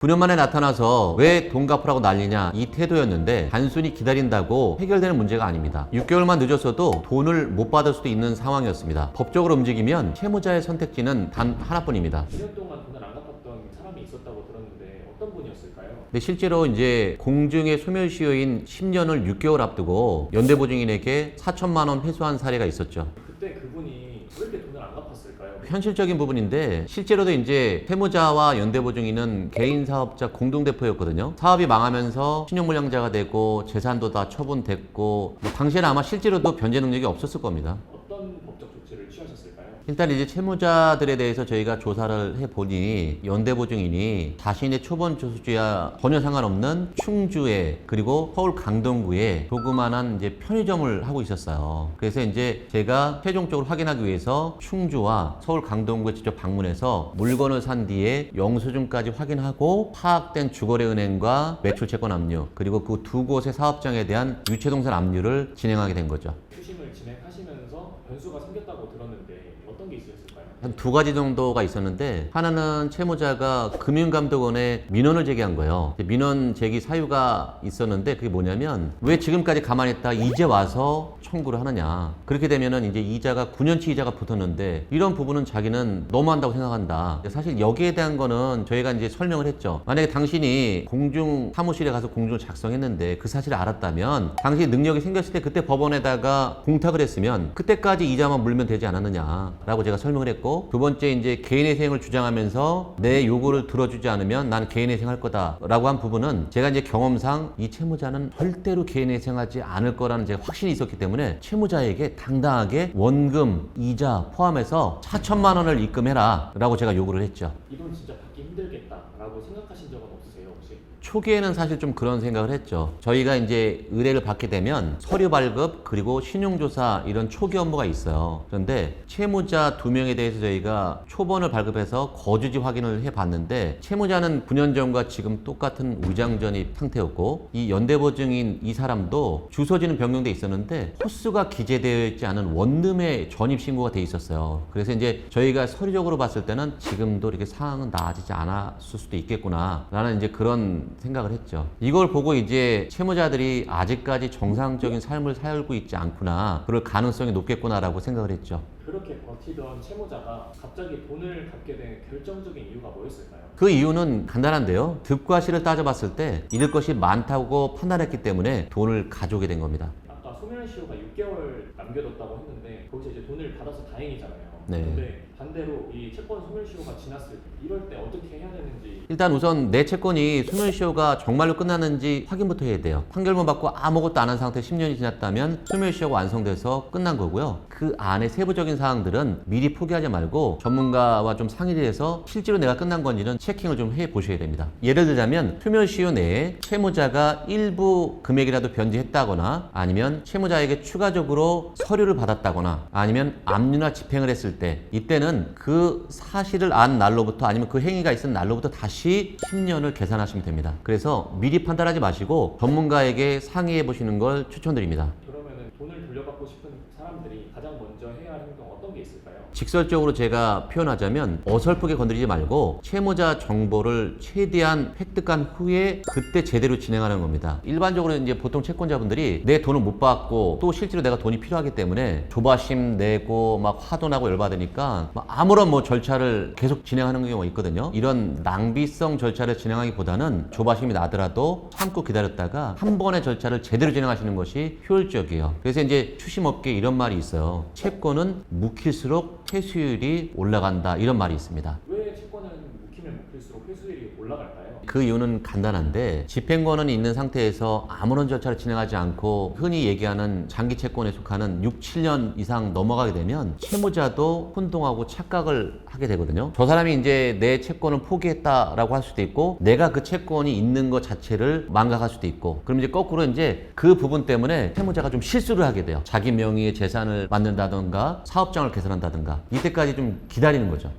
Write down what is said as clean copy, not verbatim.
9년 만에 나타나서 왜 돈 갚으라고 난리냐 이 태도였는데 단순히 기다린다고 해결되는 문제가 아닙니다. 6개월만 늦었어도 돈을 못 받을 수도 있는 상황이었습니다. 법적으로 움직이면 채무자의 선택지는 단 하나뿐입니다. 2년 동안 돈을 안 갚았던 사람이 있었다고 들었는데 어떤 분이었을까요? 근데 실제로 이제 공중의 소멸시효인 10년을 6개월 앞두고 연대보증인에게 4천만 원 회수한 사례가 있었죠. 그때 그분이 왜 이렇게 돈을 안 갚았을까요? 현실적인 부분인데 실제로도 이제 채무자와 연대보증인은 개인 사업자 공동대표였거든요. 사업이 망하면서 신용불량자가 되고 재산도 다 처분됐고 당시에는 아마 실제로도 변제 능력이 없었을 겁니다. 어떤 법적 조치를 취하셨을까요? 일단 이제 채무자들에 대해서 저희가 조사를 해보니 연대보증인이 자신의 초본 조수주와 전혀 상관없는 충주에 그리고 서울 강동구에 조그만한 이제 편의점을 하고 있었어요. 그래서 이제 제가 최종적으로 확인하기 위해서 충주와 서울 강동구에 직접 방문해서 물건을 산 뒤에 영수증까지 확인하고 파악된 주거래은행과 매출채권 압류 그리고 그 두 곳의 사업장에 대한 유체동산 압류를 진행하게 된 거죠. 추심을 진행하시면서 변수가 생겼다고 들었는데 어떤 게 있었을까요? 한 두 가지 정도가 있었는데 하나는 채무자가 금융감독원에 민원을 제기한 거예요. 민원 제기 사유가 있었는데 그게 뭐냐면 왜 지금까지 가만히 있다 이제 와서 청구를 하느냐. 그렇게 되면은 이제 이자가 9년치 이자가 붙었는데 이런 부분은 자기는 너무한다고 생각한다. 사실 여기에 대한 거는 저희가 이제 설명을 했죠. 만약에 당신이 공중 사무실에 가서 공중을 작성했는데 그 사실을 알았다면 당신이 능력이 생겼을 때 그때 법원에다가 공탁을 했으면 그때까지 이자만 물면 되지 않았느냐라고 제가 설명을 했고 두 번째 이제 개인회생을 주장하면서 내 요구를 들어주지 않으면 난 개인회생할 거다라고 한 부분은 제가 이제 경험상 이 채무자는 절대로 개인회생하지 않을 거라는 제가 확신이 있었기 때문에 채무자에게 당당하게 원금, 이자 포함해서 4천만 원을 입금해라 라고 제가 요구를 했죠. 이 돈 진짜 받기 힘들겠다라고 생각하신 적은 없으세요 혹시? 초기에는 사실 좀 그런 생각을 했죠. 저희가 이제 의뢰를 받게 되면 서류 발급 그리고 신용조사 이런 초기 업무가 있어요. 그런데 채무자 2명에 대해서 저희가 초본을 발급해서 거주지 확인을 해봤는데 채무자는 9년 전과 지금 똑같은 위장전입 상태였고 이 연대보증인 이 사람도 주소지는 변경돼 있었는데 호수가 기재되어 있지 않은 원룸에 전입 신고가 돼 있었어요. 그래서 이제 저희가 서류적으로 봤을 때는 지금도 이렇게 상황은 나아지지 않았을 수도 있겠구나 라는 이제 그런 생각을 했죠. 이걸 보고 이제 채무자들이 아직까지 정상적인 삶을 살고 있지 않구나, 그럴 가능성이 높겠구나라고 생각을 했죠. 그렇게 버티던 채무자가 갑자기 돈을 갚게 된 결정적인 이유가 뭐였을까요? 그 이유는 간단한데요. 득과 실을 따져봤을 때 잃을 것이 많다고 판단했기 때문에 돈을 가져오게 된 겁니다. 아까 소멸시효가 6개월 남겨뒀다고 했는데 거기서 이제 돈을 받아서 다행이잖아요. 네. 근데 반대로 이 채권 소멸시효가 지났을 때 이럴 때 어떻게 해야 되는지. 일단 우선 내 채권이 소멸시효가 정말로 끝났는지 확인부터 해야 돼요. 판결문 받고 아무것도 안 한 상태 10년이 지났다면 소멸시효가 완성돼서 끝난 거고요. 그 안에 세부적인 사항들은 미리 포기하지 말고 전문가와 좀 상의를 해서 실제로 내가 끝난 건지는 체킹을 좀 해보셔야 됩니다. 예를 들자면 소멸시효 내에 채무자가 일부 금액이라도 변제했다거나 아니면 채무자에게 추가적으로 서류를 받았다거나 아니면 압류나 집행을 했을 때 이때는 그 사실을 안 날로부터 아니면 그 행위가 있은 날로부터 다시 10년을 계산하시면 됩니다. 그래서 미리 판단하지 마시고 전문가에게 상의해 보시는 걸 추천드립니다. 그러면은 돈을 돌려받고 싶은 사람들이 가장 먼저 해야 할 행동 어떤 게 있을까요? 직설적으로 제가 표현하자면 어설프게 건드리지 말고 채무자 정보를 최대한 획득한 후에 그때 제대로 진행하는 겁니다. 일반적으로 이제 보통 채권자분들이 내 돈을 못 받고 또 실제로 내가 돈이 필요하기 때문에 조바심 내고 막 화도 나고 열받으니까 막 아무런 뭐 절차를 계속 진행하는 경우가 있거든요. 이런 낭비성 절차를 진행하기보다는 조바심이 나더라도 참고 기다렸다가 한 번의 절차를 제대로 진행하시는 것이 효율적이에요. 그래서 이제 추심업계에 이런 말이 있어요. 채권은 묵힐수록 회수율이 올라간다, 이런 말이 있습니다. 왜 채권은 묵히면 묵힐수록 회수율이 올라갈까요? 그 이유는 간단한데 집행권은 있는 상태에서 아무런 절차를 진행하지 않고 흔히 얘기하는 장기 채권에 속하는 6, 7년 이상 넘어가게 되면 채무자도 혼동하고 착각을 하게 되거든요. 저 사람이 이제 내 채권을 포기했다라고 할 수도 있고 내가 그 채권이 있는 것 자체를 망각할 수도 있고 그럼 이제 거꾸로 이제 그 부분 때문에 채무자가 좀 실수를 하게 돼요. 자기 명의의 재산을 만든다던가 사업장을 개설한다던가 이때까지 좀 기다리는 거죠.